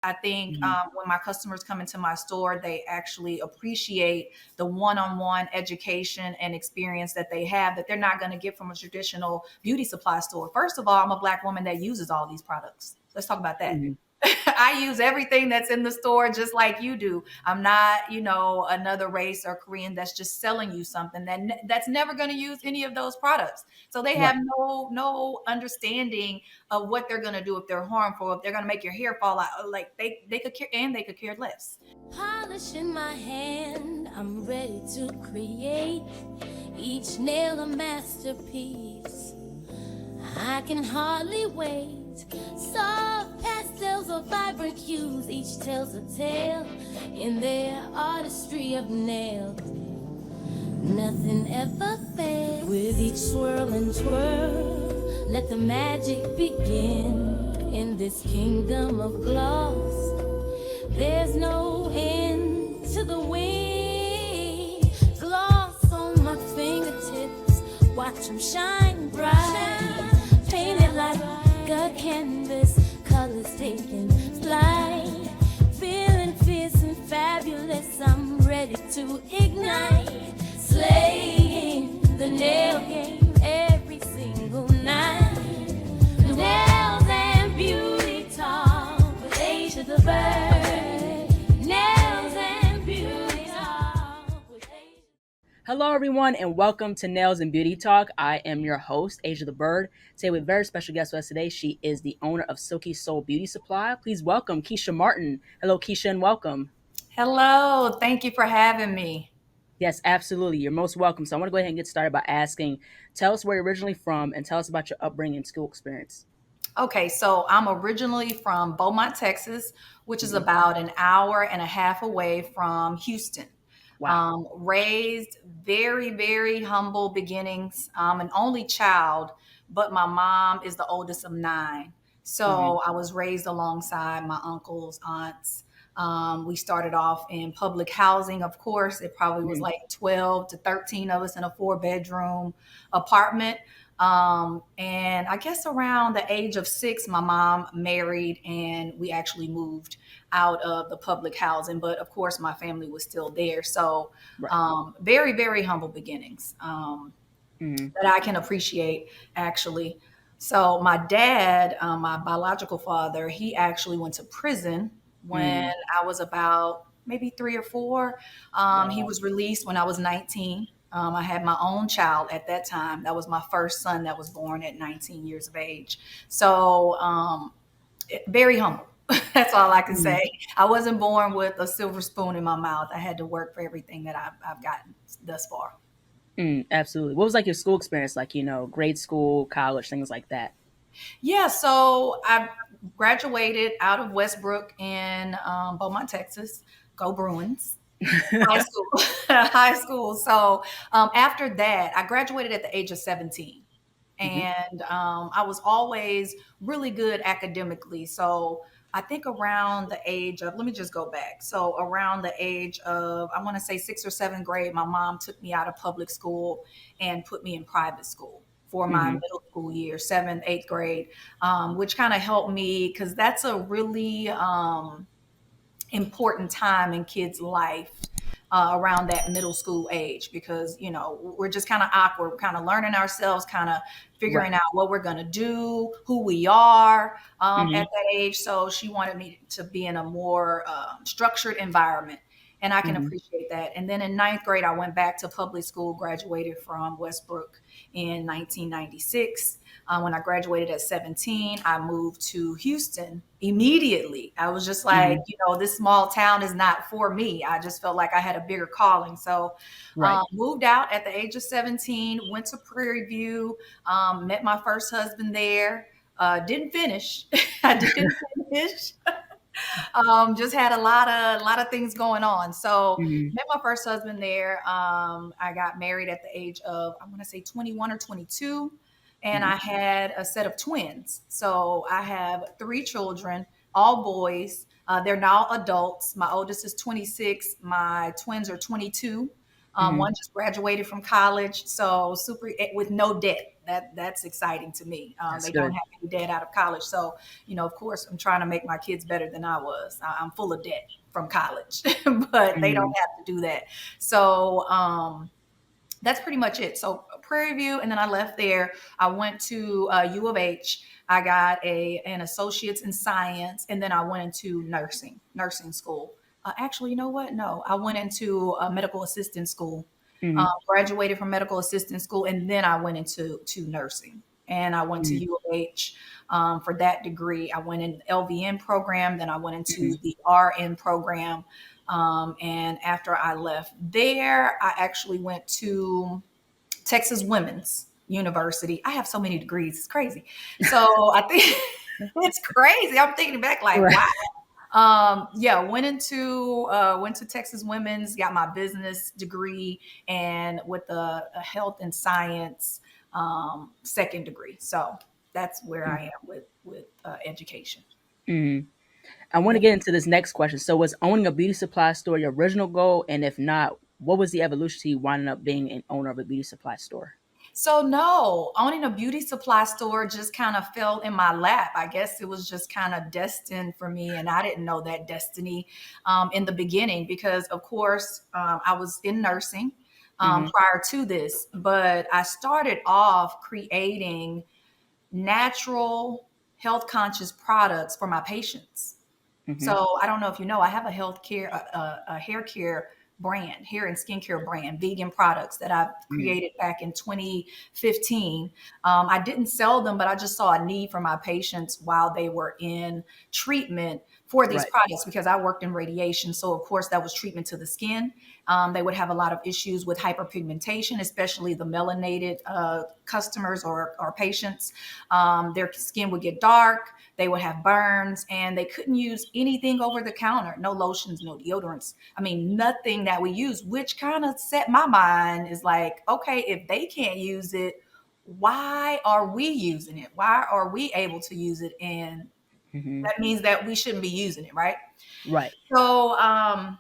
I think Mhm. when my customers come into my store, they actually appreciate the one-on-one education and experience that they have that they're not going to get from a traditional beauty supply store. First of all, I'm a Black woman that uses all these products. Let's talk about that. Mhm. I use everything that's in the store just like you do. I'm not, another race or Korean that's just selling you something that's never going to use any of those products. So they have Right. no understanding of what they're going to do if they're harmful, if they're going to make your hair fall out. Like they could care, and they could care less. Polish in my hand, I'm ready to create each nail a masterpiece. I can hardly wait. Soft pastels or vibrant hues, each tells a tale in their artistry of nails. Nothing ever fails. With each swirl and twirl, let the magic begin. In this kingdom of gloss, there's no end to the wind. Gloss on my fingertips, watch them shine bright. Painted like a canvas, colors taking flight. Feeling fierce and fabulous, I'm ready to ignite. Slaying the nail game every single night. Nails and beauty talk with Asia the Bird. Nails and beauty talk with Asia. Hello, everyone, and welcome to Nails and Beauty Talk. I am your host, Asia the Bird. Today, with a very special guest with us today. She is the owner of Silky Sol Beauty Supply. Please welcome Kisha Martin. Hello, Kisha, and welcome. Hello, thank you for having me. Yes, absolutely. You're most welcome. So I want to go ahead and get started by asking, tell us where you're originally from and tell us about your upbringing and school experience. Okay, so I'm originally from Beaumont, Texas, which is Hmm. about an hour and a half away from Houston. Wow. Raised very humble beginnings. I'm an only child, but my mom is the oldest of nine. Hmm. So I was raised alongside my uncles, aunts. We started off in public housing, of course. It probably was Hmm. like 12 to 13 of us in a four-bedroom apartment. And I guess around the age of six, my mom married and we actually moved out of the public housing. But of course, my family was still there. So, Right. very humble beginnings Hmm. that I can appreciate actually. So, my dad, my biological father, he actually went to prison when Hmm. I was about maybe three or four. He Wow. was released when I was 19. I had my own child at that time. That was my first son that was born at 19 years of age. So, very humble. That's all I can Hmm. say. I wasn't born with a silver spoon in my mouth. I had to work for everything that I've gotten thus far. Absolutely. What was like your school experience like, grade school, college, things like that? Yeah, so I graduated out of Westbrook in Beaumont, Texas. Go Bruins. High school. High school. So after that, I graduated at the age of 17. Hmm. And I was always really good academically. So I think around the age of, let me just go back. So around the age of, I want to say sixth or seventh grade, my mom took me out of public school and put me in private school for my Hmm. middle school year, seventh, eighth grade, which kind of helped me because that's a really important time in kids' life around that middle school age because we're just kind of awkward, we're kind of learning ourselves, kind of Right. figuring out what we're going to do, who we are at Hmm. that age. So she wanted me to be in a more structured environment, and I can Hmm. appreciate that. And then in ninth grade, I went back to public school, graduated from Westbrook in 1996. When I graduated at 17, I moved to Houston immediately. I was just like, Hmm. this small town is not for me. I just felt like I had a bigger calling. So, Right. moved out at the age of 17, went to Prairie View, met my first husband there. Didn't finish. I didn't finish. Just had a lot of things going on. So Hmm. met my first husband there. I got married at the age of I want to say 21 or 22, and Hmm. I had a set of twins. So I have three children, all boys. They're now adults. My oldest is 26. My twins are 22. Hmm. One just graduated from college, so super with no debt. that's exciting to me. That's They don't good. have any debt out of college, so of course, I'm trying to make my kids better than I was. I'm full of debt from college, but they Hmm. don't have to do that. So that's pretty much it. So Prairie View, and then I left there. I went to U of H. I got an associate's in science, and then I went into nursing school. Actually, you know what? No, I went into medical assistant school. Hmm. Graduated from medical assistant school, and then I went into nursing. And I went to Hmm. U of H for that degree. I went in the LVN program, then I went into Hmm. the RN program. And after I left there, I actually went to Texas Women's University. I have so many degrees, it's crazy. So I think it's crazy. I'm thinking back like, Right. wow. Yeah, went to Texas Women's, got my business degree, and with a health and science second degree. So that's where I am with education. Hmm. I want Yeah. to get into this next question. So, was owning a beauty supply store your original goal? And if not, what was the evolution to you winding up being an owner of a beauty supply store? So no, owning a beauty supply store just kind of fell in my lap. I guess it was just kind of destined for me, and I didn't know that destiny in the beginning because, of course, I was in nursing Hmm. prior to this, but I started off creating natural, health conscious products for my patients. Hmm. So I don't know if you know, I have a a hair care brand, hair and skincare brand, vegan products that I've Hmm. created back in 2015. I didn't sell them, but I just saw a need for my patients while they were in treatment for these Right. products because I worked in radiation. So of course that was treatment to the skin. They would have a lot of issues with hyperpigmentation, especially the melanated customers or patients. Their skin would get dark, they would have burns, and they couldn't use anything over the counter, no lotions, no deodorants. I mean, nothing that we use, which kind of set my mind is like, okay, if they can't use it, why are we using it? Why are we able to use it? And Hmm. that means that we shouldn't be using it, right? Right. So I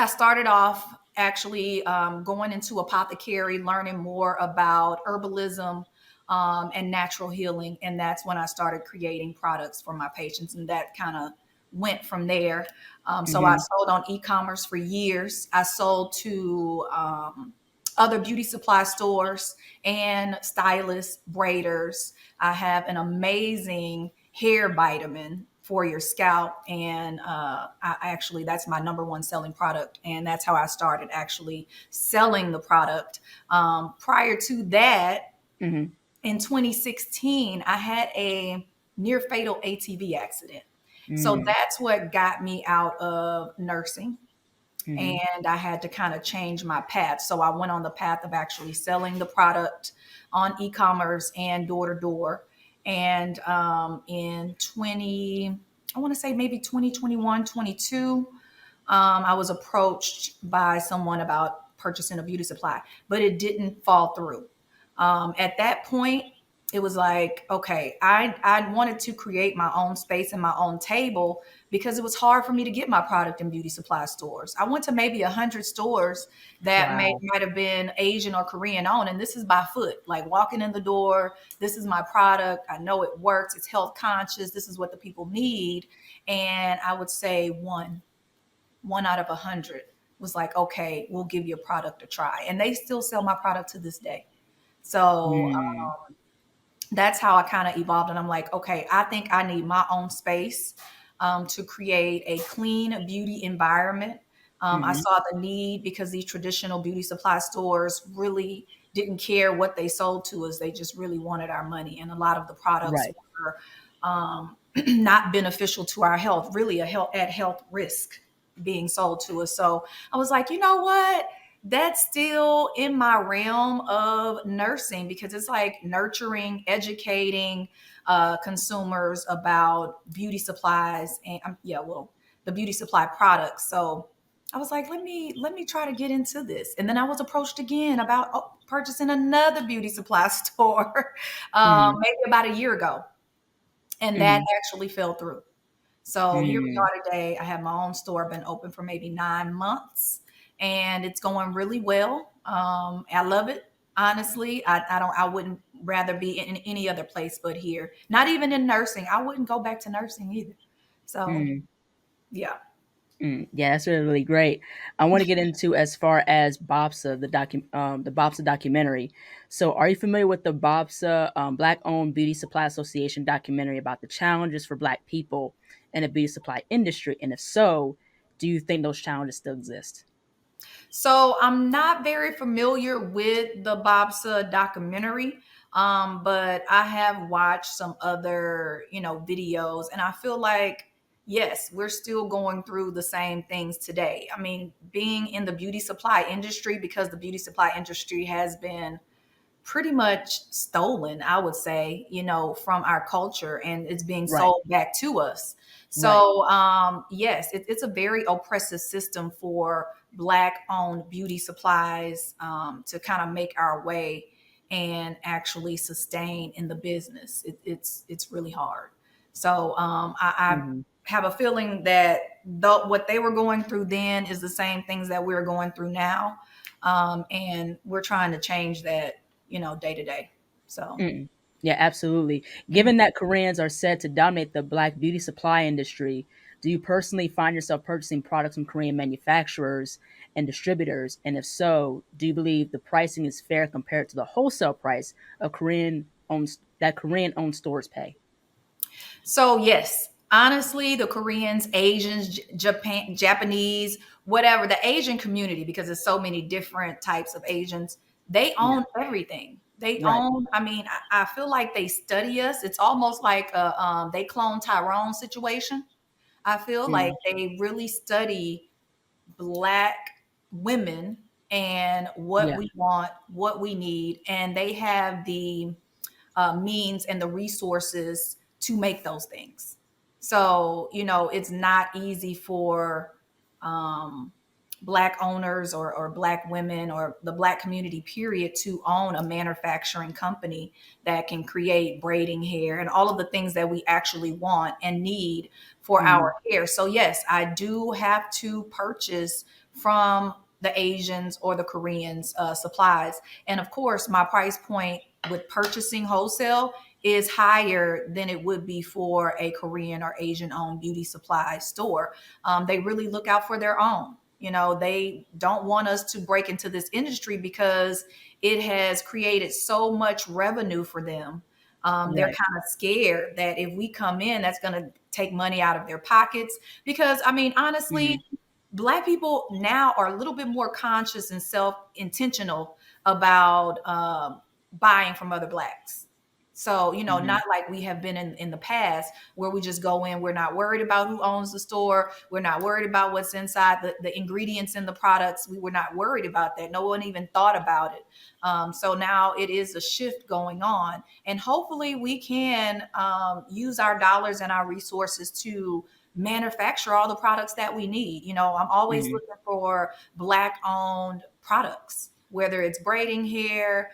started off actually going into apothecary, learning more about herbalism and natural healing. And that's when I started creating products for my patients. And that kind of went from there. So I Hmm. sold on e commerce for years. I sold to other beauty supply stores and stylists, braiders. I have an amazing hair vitamin for your scalp, and I actually that's my number one selling product, and that's how I started actually selling the product. Prior to that, Hmm. in 2016, I had a near fatal ATV accident. So Hmm. that's what got me out of nursing, Hmm. and I had to kind of change my path. So I went on the path of actually selling the product on e-commerce and door to door. And in 20, I want to say maybe 2021, 22, I was approached by someone about purchasing a beauty supply, but it didn't fall through. At that point, it was like, okay, I wanted to create my own space and my own table because it was hard for me to get my product in beauty supply stores. I went to maybe 100 stores that Wow. might have been Asian or Korean owned, and this is by foot, like walking in the door. This is my product. I know it works. It's health conscious. This is what the people need, and I would say one out of 100 was like, okay, we'll give your product a try, and they still sell my product to this day. So Mm. that's how I kind of evolved. And I'm like, okay, I think I need my own space to create a clean beauty environment. I Mhm. saw the need because these traditional beauty supply stores really didn't care what they sold to us. They just really wanted our money. And a lot of the products Right. were not beneficial to our health, really at health risk being sold to us. So I was like, you know what? That's still in my realm of nursing because it's like nurturing, educating consumers about beauty supplies and yeah, well, the beauty supply products. So I was like, let me try to get into this. And then I was approached again about purchasing another beauty supply store Mhm. maybe about a year ago, and that Mhm. actually fell through. So here we Mm. are today. I have my own store, been open for maybe 9 months, and it's going really well. I love it. Honestly, I don't. I wouldn't rather be in any other place but here. Not even in nursing. I wouldn't go back to nursing either. So Mm, yeah. yeah, that's really, really great. I want to get into as far as BOPSA, the BOPSA documentary. So, are you familiar with the BOPSA, Black Owned Beauty Supply Association documentary about the challenges for Black people in the beauty supply industry? And if so, do you think those challenges still exist? So I'm not very familiar with the Bobsa documentary, but I have watched some other, videos, and I feel like yes, we're still going through the same things today. I mean, being in the beauty supply industry, because the beauty supply industry has been pretty much stolen, I would say, from our culture, and it's being Right, sold back to us. right, So, yes, it's a very oppressive system for Black owned beauty supplies to kind of make our way and actually sustain in the business. It's really hard. So, I hmm have a feeling that what they were going through then is the same things that we're going through now. And we're trying to change that, day to day. So, mm. Yeah, absolutely. mhm. Given that Koreans are said to dominate the Black beauty supply industry, do you personally find yourself purchasing products from Korean manufacturers and distributors? And if so, do you believe the pricing is fair compared to the wholesale price of Korean owned stores pay? So yes, honestly, the Koreans, Asians, Japan, Japanese, whatever, the Asian community, because there's so many different types of Asians, they Yeah, own everything. They right. own, I mean, I feel like they study us. It's almost like they clone Tyrone situation. I feel like Mm, they really study Black women and what yeah. we want, what we need, and they have the means and the resources to make those things. So, it's not easy for um, Black owners or Black women or the Black community, period, to own a manufacturing company that can create braiding hair and all of the things that we actually want and need for Mm, our hair. So, yes, I do have to purchase from the Asians or the Koreans supplies. And of course, my price point with purchasing wholesale is higher than it would be for a Korean or Asian owned beauty supply store. They really look out for their own. They don't want us to break into this industry because it has created so much revenue for them. They're right. kind of scared that if we come in, that's going to take money out of their pockets. Because, I mean, honestly, Mm, Black people now are a little bit more conscious and self intentional about buying from other Blacks. So, hmm not like we have been in the past where we just go in, we're not worried about who owns the store, we're not worried about what's inside the ingredients in the products. We were not worried about that. No one even thought about it. So now it is a shift going on. And hopefully we can use our dollars and our resources to manufacture all the products that we need. I'm always hmm looking for Black owned products, whether it's braiding hair,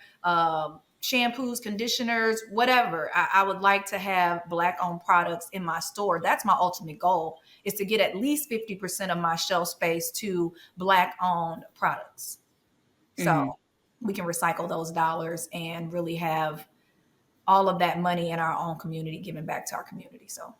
shampoos, conditioners, whatever. I would like to have Black owned products in my store. That's my ultimate goal, is to get at least 50% of my shelf space to Black owned products. So hmm we can recycle those dollars and really have all of that money in our own community given back to our community. So,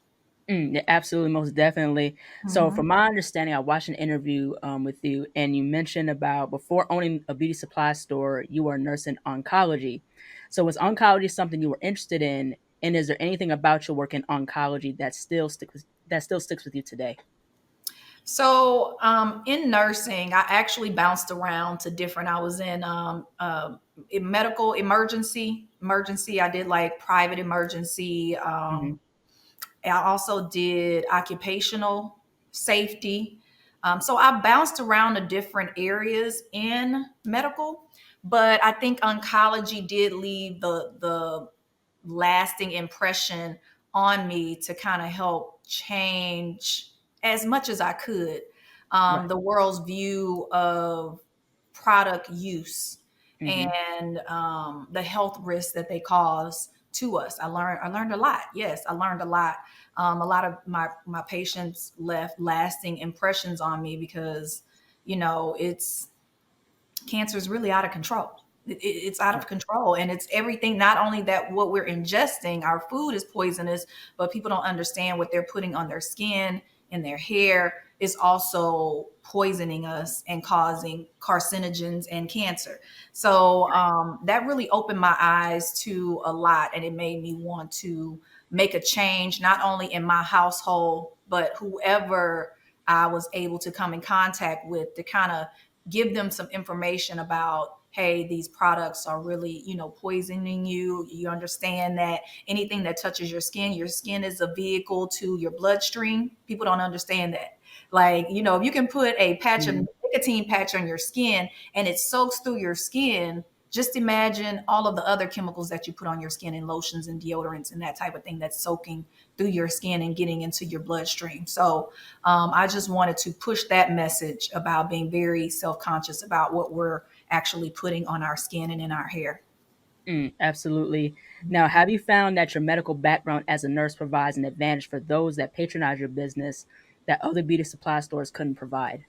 Yeah, absolutely, most definitely. So, mhm. from my understanding, I watched an interview with you, and you mentioned about before owning a beauty supply store, you were a nurse in oncology. So, was oncology something you were interested in? And is there anything about your work in oncology that still sticks with you today? So in nursing, I actually bounced around to different. I was in medical emergency. I did like private emergency. Hmm I also did occupational safety. So I bounced around to different areas in medical, but I think oncology did leave the lasting impression on me to kind of help change as much as I could Right. the world's view of product use hmm and the health risks that they cause to us. I learned a lot. Yes, I learned a lot. A lot of my patients left lasting impressions on me because it's cancer is really out of control. it's out of control, and it's everything. Not only that what we're ingesting, our food is poisonous, but people don't understand what they're putting on their skin and their hair is also poisoning us and causing carcinogens and cancer. So that really opened my eyes to a lot, and it made me want to make a change, not only in my household, but whoever I was able to come in contact with, to kind of give them some information about, hey, these products are really, poisoning you. You understand that anything that touches your skin is a vehicle to your bloodstream. People don't understand that. Like, if you can put a patch of Mhm. nicotine patch on your skin and it soaks through your skin, just imagine all of the other chemicals that you put on your skin and lotions and deodorants and that type of thing that's soaking through your skin and getting into your bloodstream. So I just wanted to push that message about being very self-conscious about what we're actually putting on our skin and in our hair. Absolutely. Now, have you found that your medical background as a nurse provides an advantage for those that patronize your business that other beauty supply stores couldn't provide?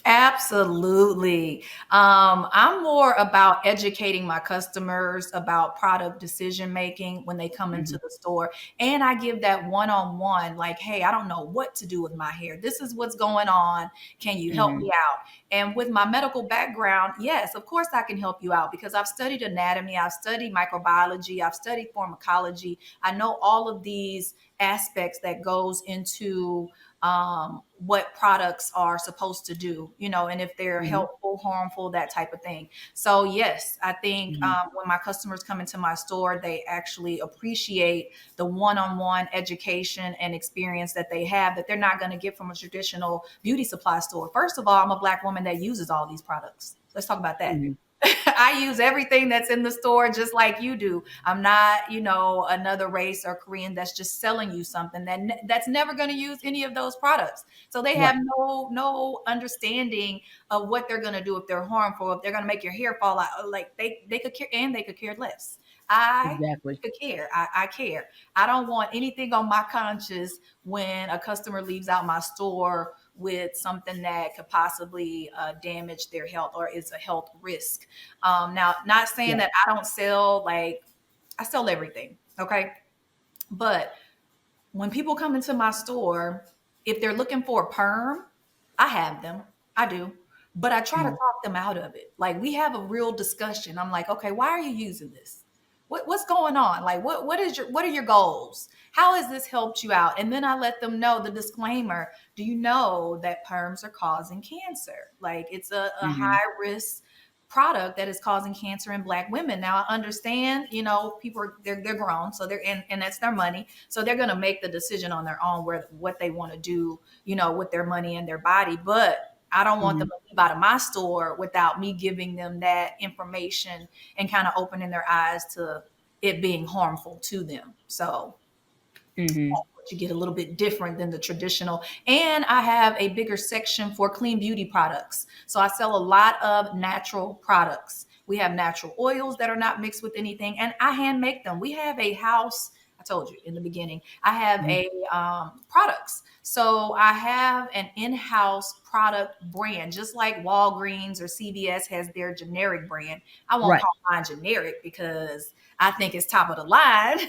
Absolutely. I'm more about educating my customers about product decision making when they come into Hmm. the store. And I give that one on one, like, hey, I don't know what to do with my hair. This is what's going on. Can you help Hmm. me out? And with my medical background, yes, of course I can help you out because I've studied anatomy, I've studied microbiology, I've studied pharmacology. I know all of these aspects that goes into what products are supposed to do, and if they're Hmm. helpful, harmful, that type of thing. So, yes, I think Hmm. when my customers come into my store, they actually appreciate the one on one education and experience that they have that they're not going to get from a traditional beauty supply store. First of all, I'm a Black woman that uses all these products. Let's talk about that. Hmm. I use everything that's in the store just like you do. I'm not, another race or Korean that's just selling you something that's never going to use any of those products. So they have Right. no understanding of what they're going to do if they're harmful, if they're going to make your hair fall out. Like they could care, and they could care less. I Exactly. could care. I care. I don't want anything on my conscience when a customer leaves out my store with something that could possibly damage their health or is a health risk. Now, not saying Right. that I don't sell, like, I sell everything, okay? But when people come into my store, if they're looking for a perm, I have them. I do. But I try to Hmm. talk them out of it. Like we have a real discussion. I'm like, okay, why are you using this? What's going on? Like what are your goals? How has this helped you out? And then I let them know the disclaimer. Do you know that perms are causing cancer? Like it's a Hmm. high risk product that is causing cancer in Black women. Now I understand, people they're grown, so they're and that's their money, so they're going to make the decision on their own where what they want to do, with their money and their body. But I don't want them Hmm. to leave out of my store without me giving them that information and kind of opening their eyes to it being harmful to them. So Hmm. you get a little bit different than the traditional. And I have a bigger section for clean beauty products. So I sell a lot of natural products. We have natural oils that are not mixed with anything, and I hand make them. We have a house. I told you in the beginning, I have Hmm. a products. So I have an in-house product brand, just like Walgreens or CVS has their generic brand. I won't Right. call mine generic because I think it's top of the line.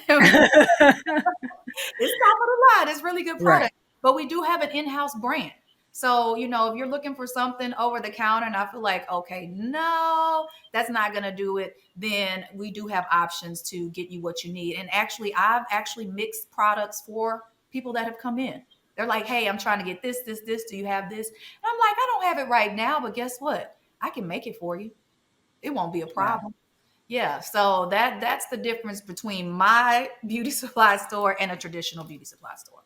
It's top of the line. It's really good Right. product. But we do have an in-house brand. So, if you're looking for something over the counter and I feel like, okay, no, that's not going to do it, then we do have options to get you what you need. And actually, I've actually mixed products for people that have come in. They're like, hey, I'm trying to get this, this, this. Do you have this? And I'm like, I don't have it right now, but guess what? I can make it for you. It won't be a Wow. problem. Yeah, so that's the difference between my beauty supply store and a traditional beauty supply store.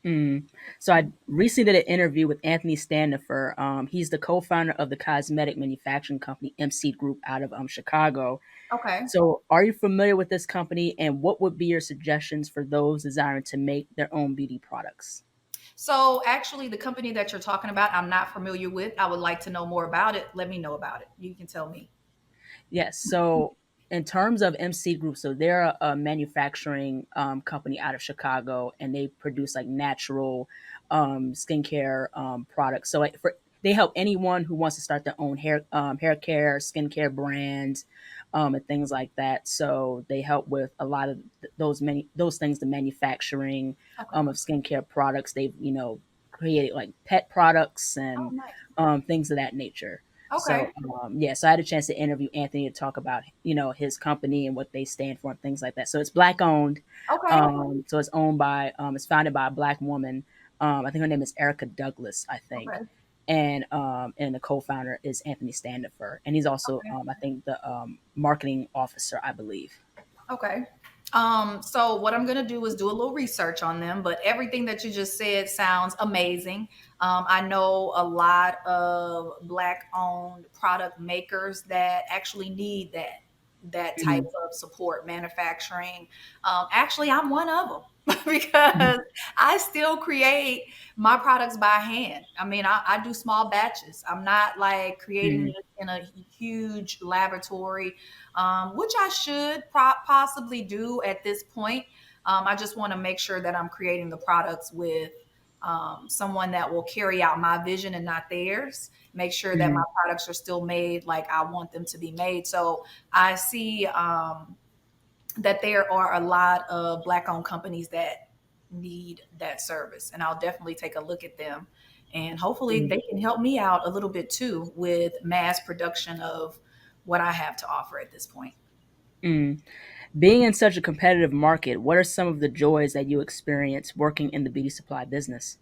Mm. So I recently did an interview with Anthony Standifer. He's the co-founder of the cosmetic manufacturing company MC Group out of Chicago. Okay. So are you familiar with this company, and what would be your suggestions for those desiring to make their own beauty products? So actually the company that you're talking about, I'm not familiar with. I would like to know more about it. Let me know about it. You can tell me. Yes. So in terms of MC Group, so they're a manufacturing company out of Chicago, and they produce like natural skincare products. So they help anyone who wants to start their own hair care, skincare brand. and things like that. So they help with a lot of those things, the manufacturing Okay. of skincare products. They've created like pet products Oh, and nice. things of that nature. Okay. So yeah, so I had a chance to interview Anthony to talk about his company and what they stand for and things like that. So it's black owned. Okay. So it's owned by it's founded by a black woman. I think her name is Erica Douglas, I think, Okay. and the co-founder is Anthony Standifer, and he's also Okay. I think the marketing officer, I believe. Okay. So what I'm gonna do is do a little research on them, but everything that you just said sounds amazing. I know a lot of black-owned product makers that actually need that type Mhm. of support manufacturing. Actually, I'm one of them because I still create my products by hand. I mean, I do small batches. I'm not like creating Mhm. this in a huge laboratory, which I should possibly do at this point. I just want to make sure that I'm creating the products with someone that will carry out my vision and not theirs. Make sure that my Mhm. products are still made like I want them to be made. So I see that there are a lot of Black owned companies that need that service, and I'll definitely take a look at them. And hopefully, Mhm. they can help me out a little bit too with mass production of what I have to offer at this point. Mhm. Being in such a competitive market, what are some of the joys that you experience working in the beauty supply business?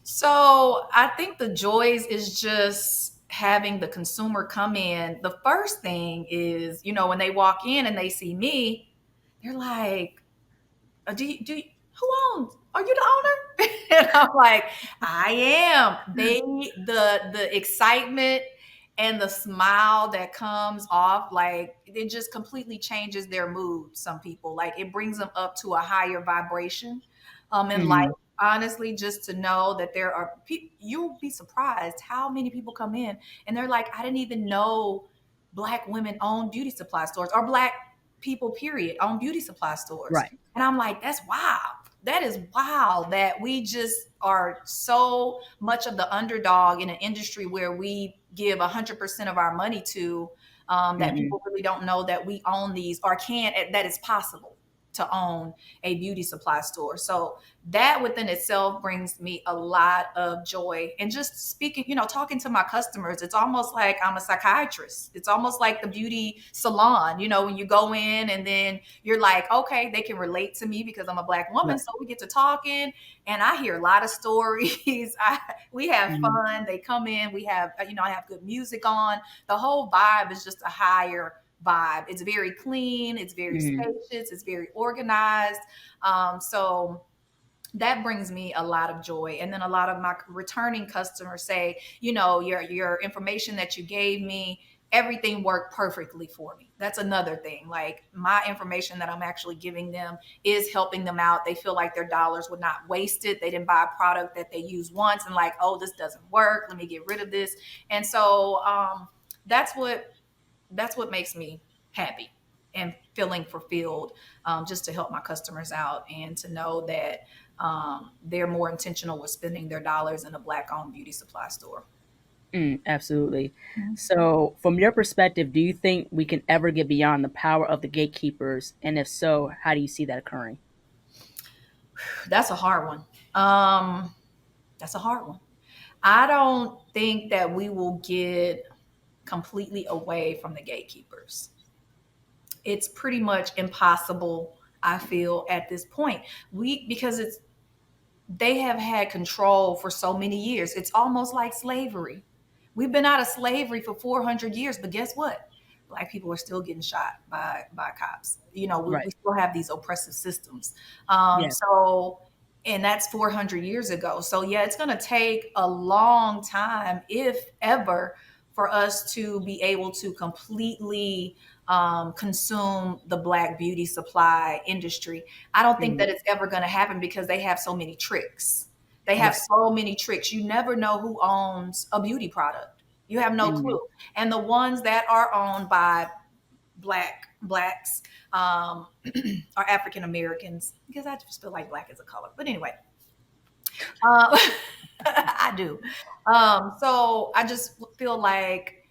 So I think the joys is just having the consumer come in. The first thing is, when they walk in and they see me, they're like, do you, who owns? Are you the owner? And I'm like, I am. The excitement and the smile that comes off, like it just completely changes their mood. Some people, like, it brings them up to a higher vibration in life. Mhm. Honestly, just to know that there are people, you'll be surprised how many people come in and they're like, I didn't even know Black women own beauty supply stores, or Black people, period, own beauty supply stores. Right. And I'm like, that's wow. That is wow that we just are so much of the underdog in an industry where we give 100% of our money to, that Mhm. people really don't know that we own these, or can, that it's possible to own a beauty supply store. So that within itself brings me a lot of joy. And just speaking, talking to my customers, it's almost like I'm a psychiatrist. It's almost like the beauty salon, when you go in and then you're like, okay, they can relate to me because I'm a Black woman. Right. So we get to talking and I hear a lot of stories. We have Mhm. fun. They come in, we have, I have good music on. The whole vibe is just a higher vibe. It's very clean, it's very Mhm. spacious, it's very organized. So that brings me a lot of joy. And then a lot of my returning customers say, your information that you gave me, everything worked perfectly for me. That's another thing. Like, my information that I'm actually giving them is helping them out. They feel like their dollars were not wasted. They didn't buy a product that they use once and like, oh, this doesn't work, let me get rid of this. And so that's what makes me happy and feeling fulfilled, just to help my customers out and to know that they're more intentional with spending their dollars in a Black owned beauty supply store. Absolutely. Mhm. So, from your perspective, do you think we can ever get beyond the power of the gatekeepers? And if so, how do you see that occurring? That's a hard one. That's a hard one. I don't think that we will get completely away from the gatekeepers. It's pretty much impossible, I feel, at this point. Because they have had control for so many years. It's almost like slavery. We've been out of slavery for 400 years, but guess what? Black people are still getting shot by cops. We Right. still have these oppressive systems. Yeah. So, and that's 400 years ago. So, yeah, it's going to take a long time, if ever, for us to be able to completely consume the Black beauty supply industry. I don't think Mhm. that it's ever going to happen because they have so many tricks. They have Right. so many tricks. You never know who owns a beauty product. You have no Mhm. clue. And the ones that are owned by blacks, are African Americans, because I just feel like Black is a color. But anyway, I do. So I just feel like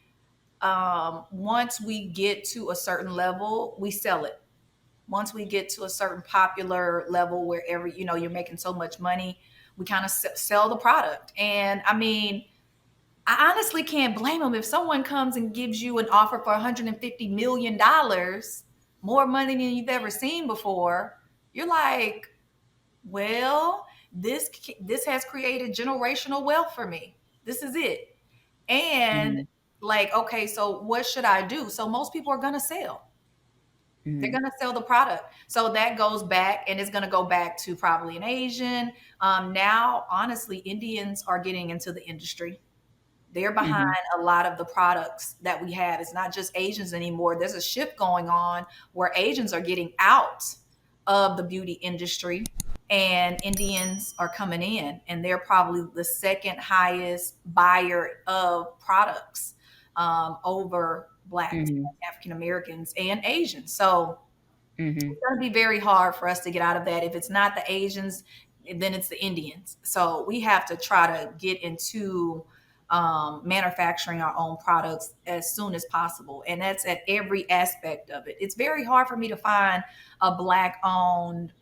once we get to a certain level, we sell it. Once we get to a certain popular level where you're making so much money, we kind of sell the product. And I mean, I honestly can't blame them if someone comes and gives you an offer for $150 million, more money than you've ever seen before. You're like, well, this has created generational wealth for me. This is it. And Mhm. like, okay, so what should I do? So most people are going to sell. They're Mhm. going to sell the product. So that goes back, and it's going to go back to probably an Asian. Now, honestly, Indians are getting into the industry. They're behind Mhm. a lot of the products that we have. It's not just Asians anymore. There's a shift going on where Asians are getting out of the beauty industry and Indians are coming in, and they're probably the second highest buyer of products, over Blacks, Mhm. African Americans, and Asians. So Mhm. it's going to be very hard for us to get out of that. If it's not the Asians, then it's the Indians. So we have to try to get into manufacturing our own products as soon as possible. And that's at every aspect of it. It's very hard for me to find a Black owned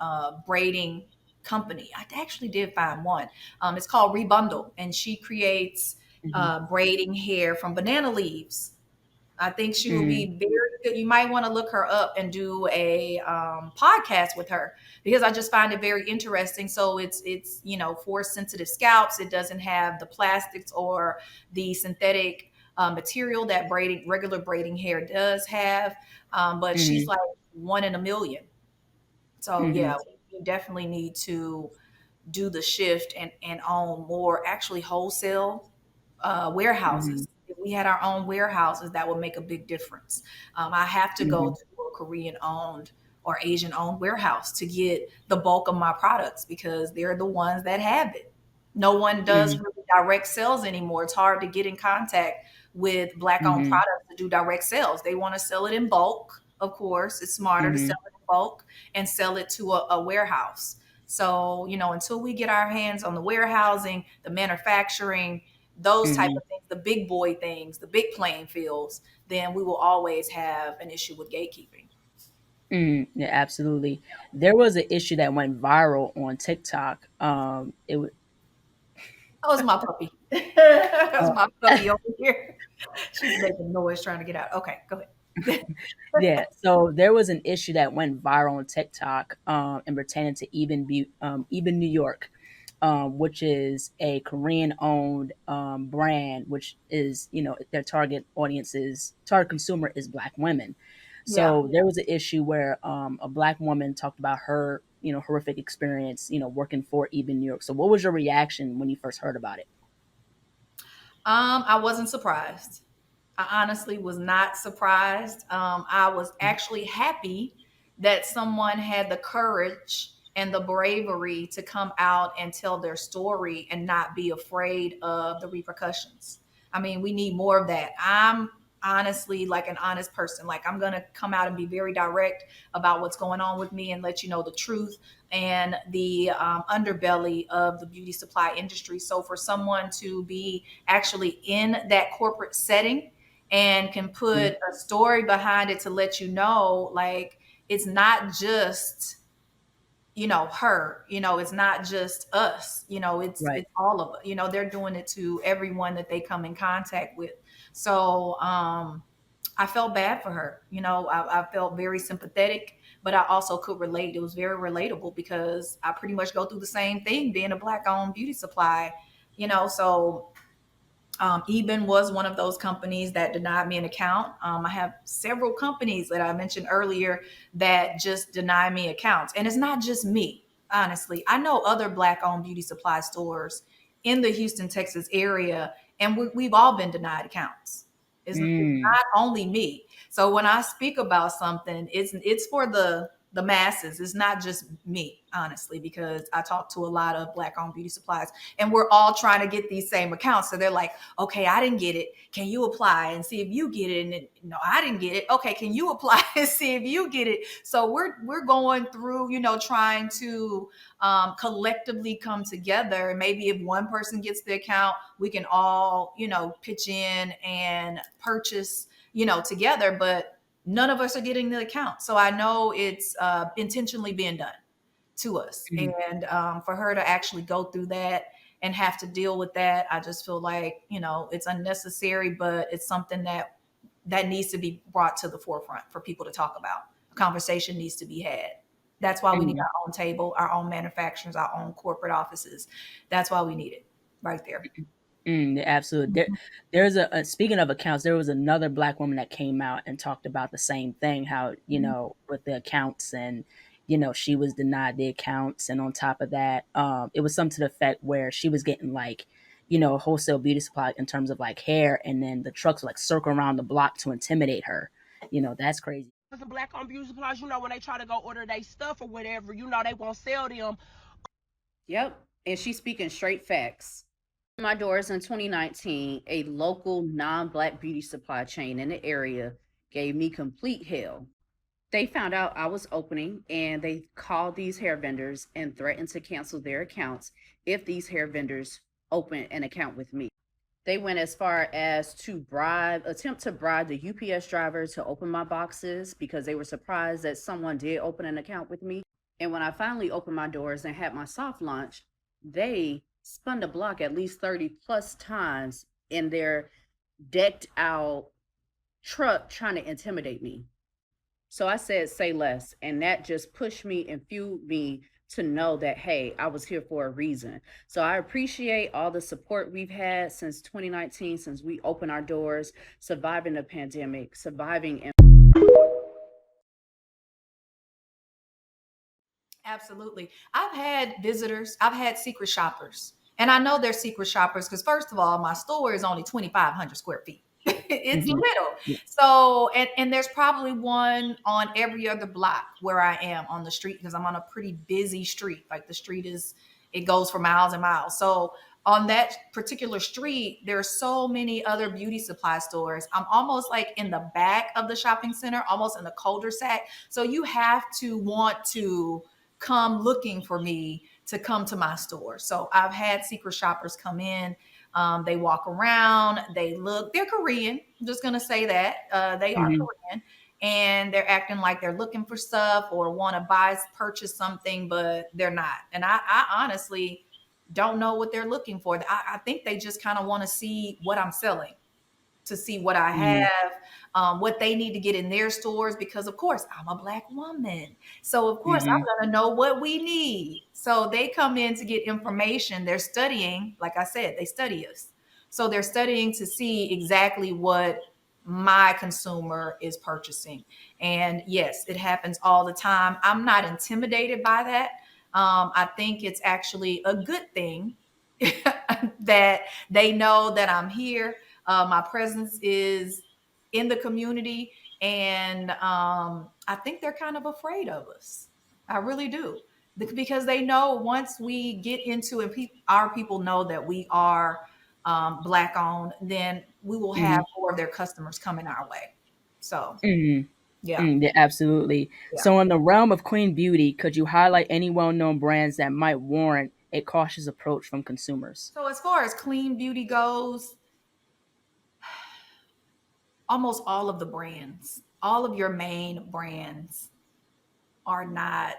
braiding company. I actually did find one. It's called Rebundle, and she creates Mhm. braiding hair from banana leaves. I think she will Mhm. be very good. You might want to look her up and do a podcast with her, because I just find it very interesting. So it's for sensitive scalps. It doesn't have the plastics or the synthetic material that regular braiding hair does have. But she's Mhm. like one in a million. So yeah, Mhm. we definitely need to do the shift and own more actually wholesale warehouses. Mhm. If we had our own warehouses, that would make a big difference. I have to go Mhm. to a Korean owned or Asian owned warehouse to get the bulk of my products because they're the ones that have it. No one does Mhm. really direct sales anymore. It's hard to get in contact with Black owned Mhm. products to do direct sales. They want to sell it in bulk. Of course, it's smarter to sell Mhm. it in bulk and sell it to a warehouse. So, until we get our hands on the warehousing, the manufacturing, those type Mhm. of things, the big boy things, the big playing fields, then we will always have an issue with gatekeeping. Mhm. Yeah, absolutely. There was an issue that went viral on TikTok. It was That was my puppy. That's uh, my puppy over here. She's making noise trying to get out. Okay, go ahead. yeah. So there was an issue that went viral on TikTok, and pertaining to Ebin New York, which is a Korean-owned brand, which is their target consumer is Black women. Yeah. So there was an issue where a Black woman talked about her horrific experience working for Ebin New York. So what was your reaction when you first heard about it? I wasn't surprised. I honestly was not surprised. I was actually happy that someone had the courage and the bravery to come out and tell their story and not be afraid of the repercussions. I mean, we need more of that. I'm honestly like an honest person. Like, I'm going to come out and be very direct about what's going on with me and let you know the truth and the underbelly of the beauty supply industry. So, for someone to be actually in that corporate setting and can put a story behind it to let you know, like, it's not just her, it's not just us, Right. it's all of it. They're doing it to everyone that they come in contact with. So I felt bad for her. I felt very sympathetic, but I also could relate. It was very relatable because I pretty much go through the same thing being a Black owned beauty supply. So Ebin was one of those companies that denied me an account. I have several companies that I mentioned earlier that just deny me accounts. And it's not just me, honestly. I know other Black owned beauty supply stores in the Houston, Texas area, and we've all been denied accounts. It's Mm. not only me. So when I speak about something, it's for the the masses. It's not just me, honestly, because I talk to a lot of Black owned beauty supplies and we're all trying to get these same accounts. So they're like, okay, I didn't get it. Can you apply and see if you get it? And no, I didn't get it. Okay, can you apply and see if you get it? So we're going through, trying to collectively come together. And maybe if one person gets the account, we can all, pitch in and purchase, together. But none of us are getting the account. So I know it's intentionally being done to us. Mhm. And for her to actually go through that and have to deal with that, I just feel like, it's unnecessary, but it's something that needs to be brought to the forefront for people to talk about. A conversation needs to be had. That's why we need Mhm. our own table, our own manufacturers, our own corporate offices. That's why we need it right there. Yeah, absolutely. There's speaking of accounts, there was another Black woman that came out and talked about the same thing. How with the accounts and she was denied the accounts, and on top of that, it was something to the effect where she was getting like wholesale beauty supply in terms of like hair, and then the trucks would like circle around the block to intimidate her. That's crazy. The black owned beauty supplies, when they try to go order their stuff or whatever, they won't sell them. Yep. And she's speaking straight facts. My doors in 2019, a local non-black beauty supply chain in the area gave me complete hell. They found out I was opening and they called these hair vendors and threatened to cancel their accounts if these hair vendors open an account with me. They went as far as to attempt to bribe the UPS driver to open my boxes because they were surprised that someone did open an account with me. And when I finally opened my doors and had my soft launch, they spun the block at least 30 plus times in their decked out truck trying to intimidate me. So I said, say less. And that just pushed me and fueled me to know that, hey, I was here for a reason. So I appreciate all the support we've had since 2019, since we opened our doors, surviving the pandemic, surviving. Absolutely. I've had visitors, I've had secret shoppers. And I know they're secret shoppers because, first of all, my store is only 2,500 square feet. It's Hmm. little. Yeah. So, and there's probably one on every other block where I am on the street because I'm on a pretty busy street. Like the street it goes for miles and miles. So, on that particular street, there are so many other beauty supply stores. I'm almost like in the back of the shopping center, almost in the cul-de-sac. So, you have to want to come looking for me to come to my store. So I've had secret shoppers come in. They walk around, they look, they're Korean. I'm just going to say that. They are Hmm. Korean and they're acting like they're looking for stuff or want to purchase something, but they're not. And I honestly don't know what they're looking for. I think they just kind of want to see what I'm selling, to see what I Hmm. have, what they need to get in their stores, because of course I'm a Black woman. So of course Hmm. I'm going to know what we need. So they come in to get information. They're studying, like I said, they study us. So they're studying to see exactly what my consumer is purchasing. And yes, it happens all the time. I'm not intimidated by that. I think it's actually a good thing that they know that I'm here. My presence is in the community, and I think they're kind of afraid of us. I really do, because they know once we get into and our people know that we are Black owned, then we will have Hmm. more of their customers coming our way. So Hmm. yeah, Yeah, absolutely. yeah. So, in the realm of clean beauty, could you highlight any well-known brands that might warrant a cautious approach from consumers? So as far as clean beauty goes, almost all of the brands, all of your main brands are not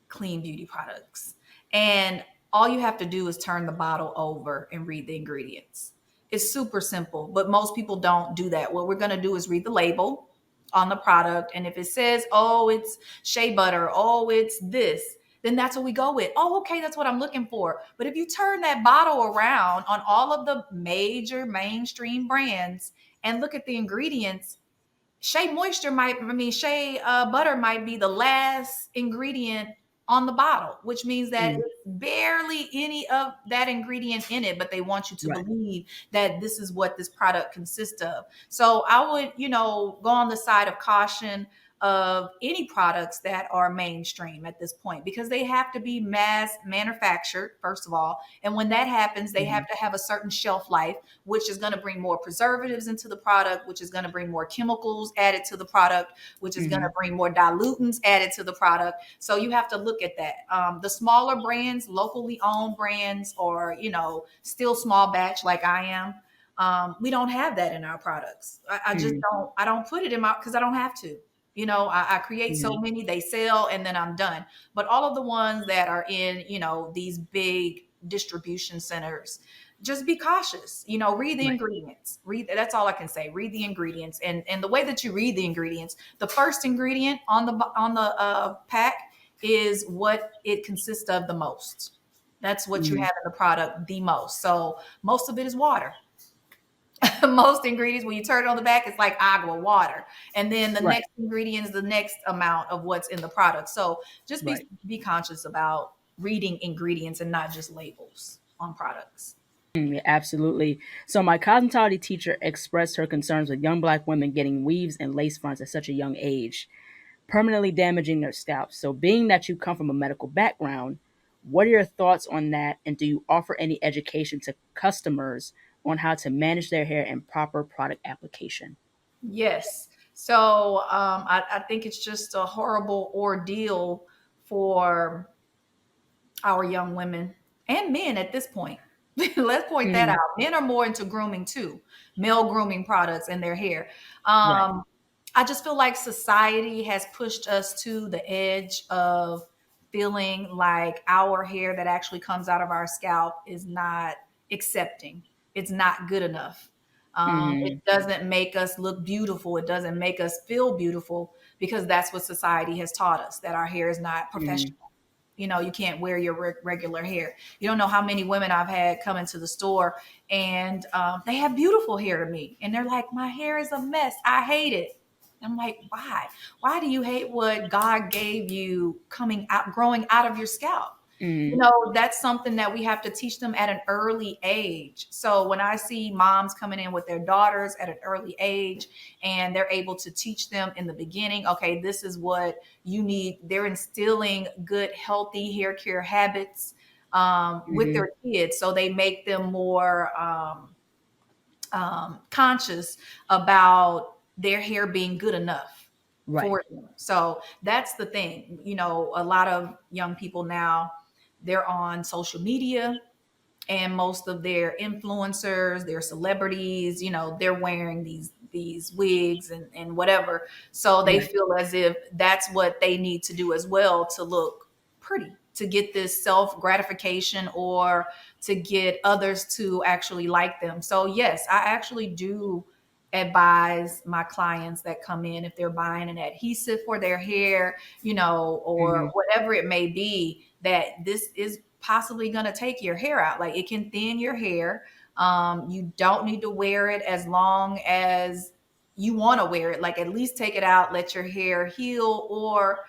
clean beauty products. And all you have to do is turn the bottle over and read the ingredients. It's super simple, but most people don't do that. What we're going to do is read the label on the product. And if it says, oh, it's shea butter, oh, it's this, then that's what we go with. Oh, okay, that's what I'm looking for. But if you turn that bottle around on all of the major mainstream brands and look at the ingredients, shea butter might be the last ingredient on the bottle, which means that Mm, it's barely any of that ingredient in it, but they want you to right. believe that this is what this product consists of. So I would, go on the side of caution. of any products that are mainstream at this point, because they have to be mass manufactured, first of all. And when that happens, they have Mhm. to have a certain shelf life, which is going to bring more preservatives into the product, which is going to bring more chemicals added to the product, which is going to Mhm. bring more dilutants added to the product. So you have to look at that. The smaller brands, locally owned brands, or, still small batch like I am, we don't have that in our products. I just Mhm. don't. I don't put it in my, because I don't have to. I create so Mhm. many, they sell, and then I'm done. But all of the ones that are in, these big distribution centers, just be cautious. Read the Right. ingredients. That's all I can say. Read the ingredients, and the way that you read the ingredients, the first ingredient on the pack is what it consists of the most. That's what you Mhm. have in the product the most. So most of it is water. Most ingredients, when you turn it on the back, it's like agua, water, and then the Right. next ingredient is the next amount of what's in the product. So just be Right. be conscious about reading ingredients and not just labels on products. Yeah, absolutely. So my cosmetology teacher expressed her concerns with young black women getting weaves and lace fronts at such a young age, permanently damaging their scalps. So being that you come from a medical background, what are your thoughts on that? And do you offer any education to customers on how to manage their hair and proper product application? Yes. So I think it's just a horrible ordeal for our young women and men at this point. Let's point that out. Mhm. Men are more into grooming too, male grooming products in their hair. Right. I just feel like society has pushed us to the edge of feeling like our hair that actually comes out of our scalp is not accepting. It's not good enough. It Mhm. doesn't make us look beautiful. It doesn't make us feel beautiful, because that's what society has taught us, that our hair is not Mhm. professional. You can't wear your regular hair. You don't know how many women I've had come into the store, and they have beautiful hair to me, and they're like, my hair is a mess, I hate it. I'm like, why do you hate what God gave you coming out, growing out of your scalp? Mhm. That's something that we have to teach them at an early age. So when I see moms coming in with their daughters at an early age, and they're able to teach them in the beginning, okay, this is what you need. They're instilling good, healthy hair care habits with Mhm. their kids. So they make them more conscious about their hair being good enough Right. for them. So that's the thing. A lot of young people now, they're on social media, and most of their influencers, their celebrities, they're wearing these wigs and whatever. So they Right. feel as if that's what they need to do as well to look pretty, to get this self gratification, or to get others to actually like them. So yes, I actually do advise my clients that come in, if they're buying an adhesive for their hair, or Mhm. whatever it may be, that this is possibly going to take your hair out. Like, it can thin your hair. You don't need to wear it as long as you want to wear it. Like, at least take it out, let your hair heal, or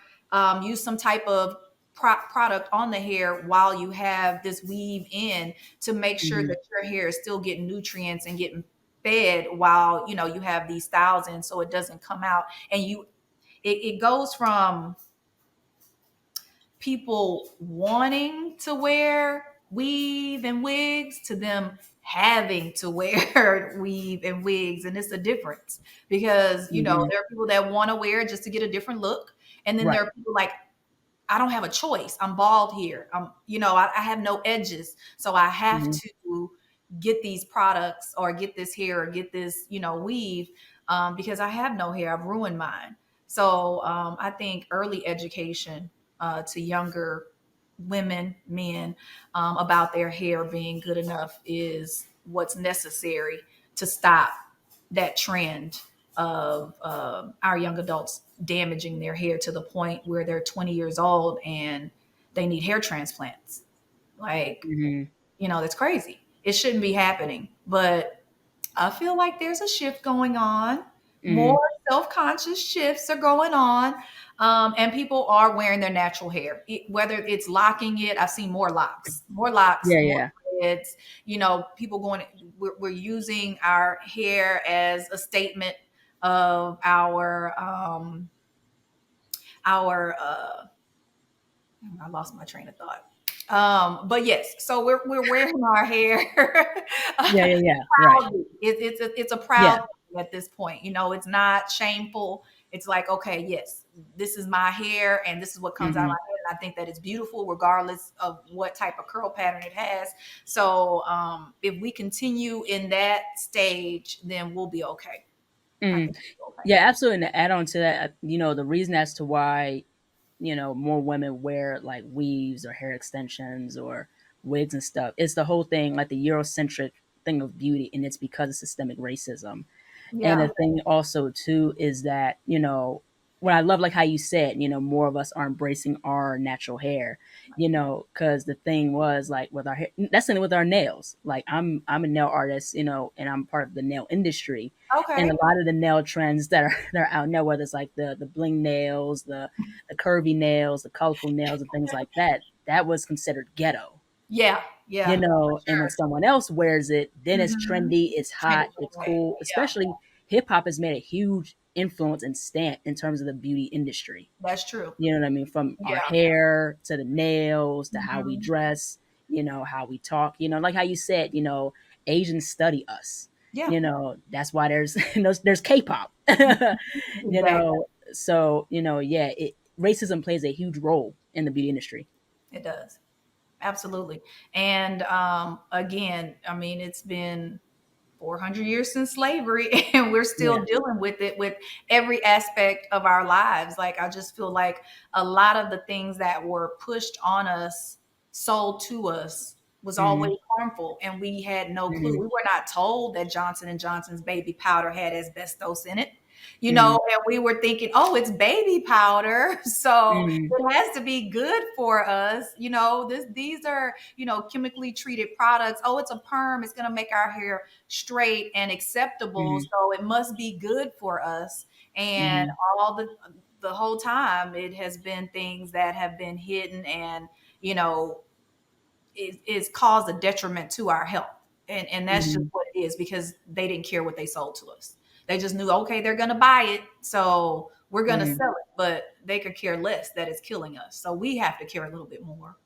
use some type of product on the hair while you have this weave in, to make sure Mhm. that your hair is still getting nutrients and getting fed while you have these styles in, so it doesn't come out. And it goes from people wanting to wear weave and wigs to them having to wear weave and wigs. And it's a difference, because Mhm. there are people that want to wear it just to get a different look, and then there Right. are people like, I don't have a choice, I'm bald here, I have no edges, so I have Mhm. to get these products, or get this hair, or get this weave, because I have no hair, I've ruined mine. So I think early education to younger women, men, about their hair being good enough is what's necessary to stop that trend of our young adults damaging their hair to the point where they're 20 years old and they need hair transplants. Like, Mhm. that's crazy. It shouldn't be happening. But I feel like there's a shift going on. More Mhm. self-conscious shifts are going on. And people are wearing their natural hair. Whether it's locking it, I've seen more locks, Yeah, more yeah. dreads. People going, we're using our hair as a statement of our our I lost my train of thought. But yes, so we're wearing our hair Yeah, yeah, yeah. Right. proudly. It's a Yeah. proud thing at this point. You know, it's not shameful. It's like, okay, yes, this is my hair, and this is what comes out of Hmm. my head, and I think that it's beautiful, regardless of what type of curl pattern it has. So, if we continue in that stage, then we'll be okay. I Hmm. think we'll be okay. Yeah, absolutely. And to add on to that, the reason as to why more women wear like weaves or hair extensions or wigs and stuff. It's the whole thing, like the Eurocentric thing of beauty, and it's because of systemic racism. And Yeah. the thing also too is that, what I love, like how you said, more of us are embracing our natural hair, because the thing was like with our hair, that's the thing with our nails. Like I'm a nail artist, and I'm part of the nail industry. And Okay. a lot of the nail trends that are out now, whether it's like the bling nails, the curvy nails, the colorful nails, and things like that, that was considered ghetto. Yeah. Yeah. For And when sure. someone else wears it, then it's Mhm. trendy, it's Trending hot, it's away. cool. Yeah, Especially hip hop has made a huge influence and stamp in terms of the beauty industry. that's true. You know what I mean? From our Yeah. hair to the nails to how we Mhm. dress, how we talk, like how you said, Asians study us. Yeah. That's why there's there's K-pop. you Exactly. know, so, yeah, racism plays a huge role in the beauty industry. It does. Absolutely. And again, I mean, it's been 400 years since slavery, and we're still Yeah. dealing with it with every aspect of our lives. Like, I just feel like a lot of the things that were pushed on us, sold to us, was Hmm. always harmful, and we had no clue. Hmm. We were not told that Johnson and Johnson's baby powder had asbestos in it, Hmm. and we were thinking, oh, it's baby powder, so Hmm. it has to be good for us. These are, chemically treated products. Oh, it's a perm, it's going to make our hair straight and acceptable, Hmm. so it must be good for us. And Hmm. all the whole time, it has been things that have been hidden, and you know is caused a detriment to our health. And that's just Hmm. what it is, because they didn't care what they sold to us. They just knew, okay, they're going to buy it, so we're going to Hmm. sell it, but they could care less that it's killing us. So we have to care a little bit more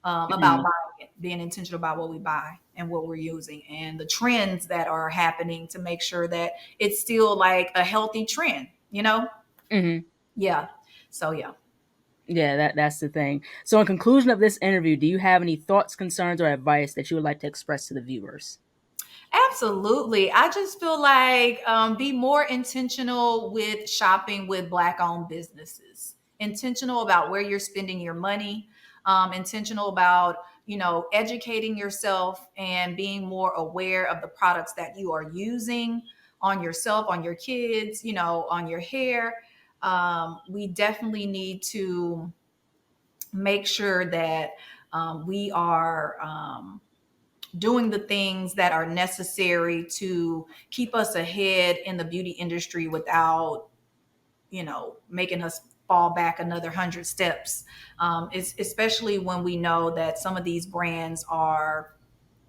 about Hmm. buying it, being intentional about what we buy and what we're using, and the trends that are happening, to make sure that it's still like a healthy trend. Hmm. Yeah. So yeah. Yeah, that's the thing. So, in conclusion of this interview, do you have any thoughts, concerns, or advice that you would like to express to the viewers? Absolutely. I just feel like be more intentional with shopping with Black owned businesses, intentional about where you're spending your money, intentional about, educating yourself and being more aware of the products that you are using on yourself, on your kids, on your hair. We definitely need to make sure that we are. Doing the things that are necessary to keep us ahead in the beauty industry without, making us fall back another 100 steps. It's especially when we know that some of these brands are,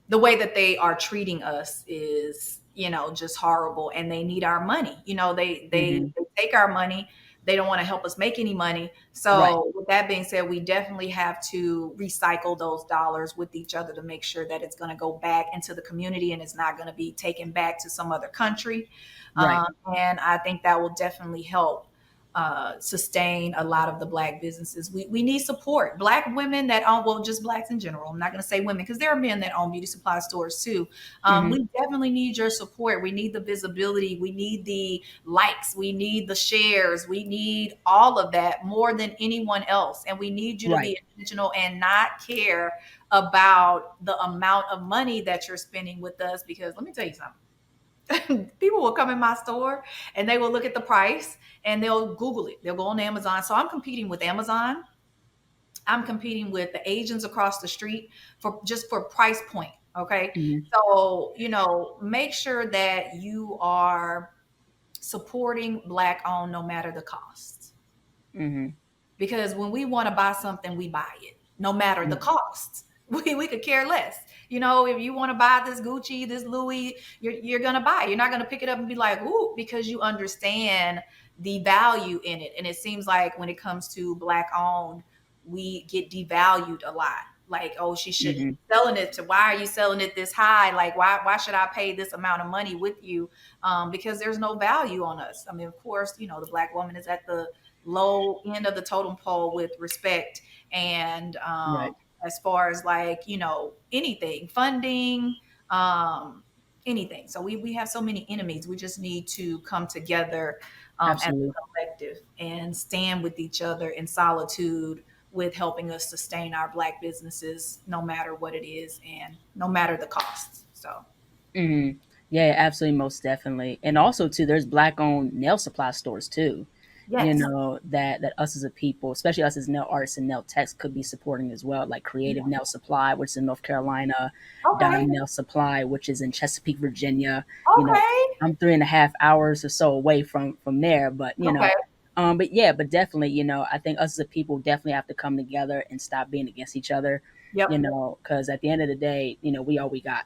the way that they are treating us is, just horrible, and they need our money. Hmm. They take our money. They don't want to help us make any money. Right, So with that being said, we definitely have to recycle those dollars with each other to make sure that it's going to go back into the community, and it's not going to be taken back to some other country. right. And I think that will definitely help sustain a lot of the Black businesses. We need support. Black women that own, well, just Blacks in general. I'm not going to say women, because there are men that own beauty supply stores too. Hmm. We definitely need your support. We need the visibility. We need the likes. We need the shares. We need all of that more than anyone else. And we need you to Right. be intentional and not care about the amount of money that you're spending with us. Because let me tell you something. People will come in my store and they will look at the price and they'll Google it. They'll go on Amazon. So I'm competing with Amazon. I'm competing with the Asians across the street for price point. Okay. Hmm. So, make sure that you are supporting Black owned no matter the cost. Hmm. Because when we want to buy something, we buy it no matter the cost. we could care less. You know, if you want to buy this Gucci, this Louis, you're gonna buy. You're not gonna pick it up and be like, ooh, because you understand the value in it. And it seems like when it comes to black owned, we get devalued a lot. Like, oh, she shouldn't Hmm. be selling it. To why are you selling it this high? Like, why should I pay this amount of money with you? Because there's no value on us. I mean, of course, you know, the black woman is at the low end of the totem pole with respect and Right. as far as like, you know, anything, funding, um, anything. So we have so many enemies. We just need to come together as Absolutely. a collective and stand with each other in solitude with helping us sustain our black businesses no matter what it is and no matter the costs. So Hmm. Yeah, absolutely, most definitely. And also too, there's black owned nail supply stores too. You yes. know, that us as a people, especially us as nail artists and nail techs, could be supporting as well, like Creative Yeah. Nail Supply, which is in North Carolina, Okay. Dime Nail Supply, which is in Chesapeake, Virginia. You know, Okay. I'm 3.5 hours or so away from there, but Okay. but yeah, but definitely, I think us as a people definitely have to come together and stop being against each other. Yep. Because at the end of the day, we all we got.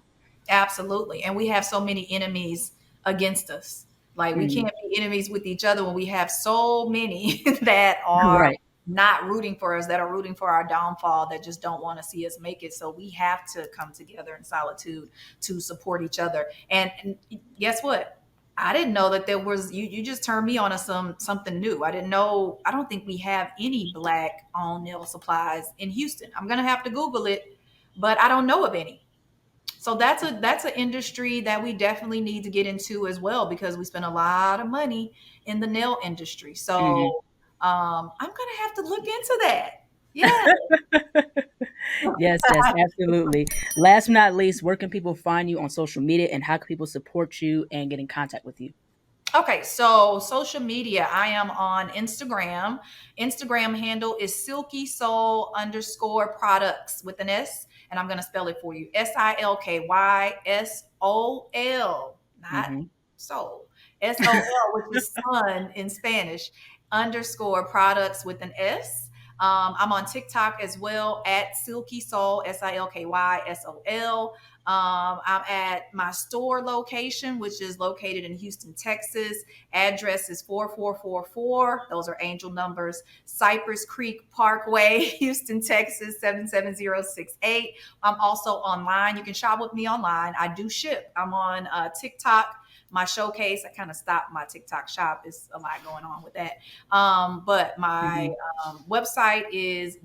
Absolutely. And we have so many enemies against us. Like we Mhm. can't be enemies with each other when we have so many that are Right. not rooting for us, that are rooting for our downfall, that just don't want to see us make it. So we have to come together in solitude to support each other. And guess what? I didn't know that there was you just turned me on to something new. I didn't know. I don't think we have any black owned nail supplies in Houston. I'm gonna have to Google it, but I don't know of any. So that's an industry that we definitely need to get into as well because we spend a lot of money in the nail industry. Mhm. So I'm gonna have to look into that. Yeah. Yes, yes, absolutely. Last but not least, where can people find you on social media and how can people support you and get in contact with you? Okay, so social media, I am on Instagram. Instagram handle is Silky Soul underscore products with an S, and I'm gonna spell it for you. SILKYSOL, not Hmm. soul. SOL, which is sun in Spanish, underscore products with an S. I'm on TikTok as well at Silky Soul, SILKYSOL. I'm at my store location, which is located in Houston, Texas. Address is 4444. Those are angel numbers. Cypress Creek Parkway, Houston, Texas, 77068. I'm also online. You can shop with me online. I do ship. I'm on TikTok. My showcase, I kind of stopped my TikTok shop. There's a lot going on with that. But my Hmm. website is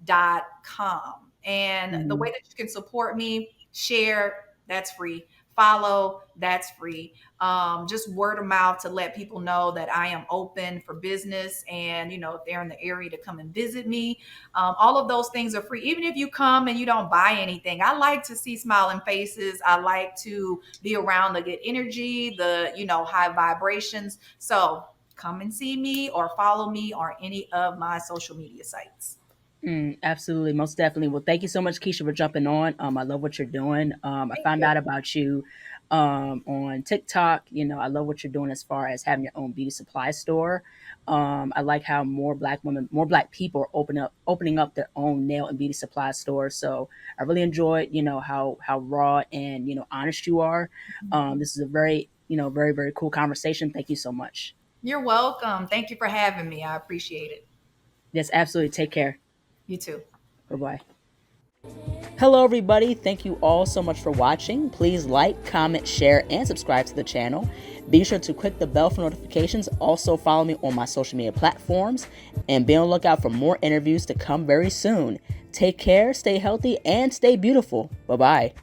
www.silkysoul.com. And the way Hmm. that you can support me, share, that's free. Follow, that's free. Just word of mouth to let people know that I am open for business. And, you know, if they're in the area to come and visit me, all of those things are free. Even if you come and you don't buy anything, I like to see smiling faces. I like to be around the good energy, the, you know, high vibrations. So come and see me or follow me on any of my social media sites. Absolutely, most definitely. Well, thank you so much, Keisha, for jumping on. I love what you're doing. I Thank found you. out about you on TikTok. I love what you're doing as far as having your own beauty supply store. I like how more black women, more black people are opening up their own nail and beauty supply stores. So I really enjoyed, how raw and honest you are. This is a very, very very cool conversation. Thank you so much. You're welcome. Thank you for having me. I appreciate it. Yes, absolutely. Take care. You too. Bye bye. Hello, everybody. Thank you all so much for watching. Please like, comment, share, and subscribe to the channel. Be sure to click the bell for notifications. Also, follow me on my social media platforms and be on the lookout for more interviews to come very soon. Take care, stay healthy, and stay beautiful. Bye bye.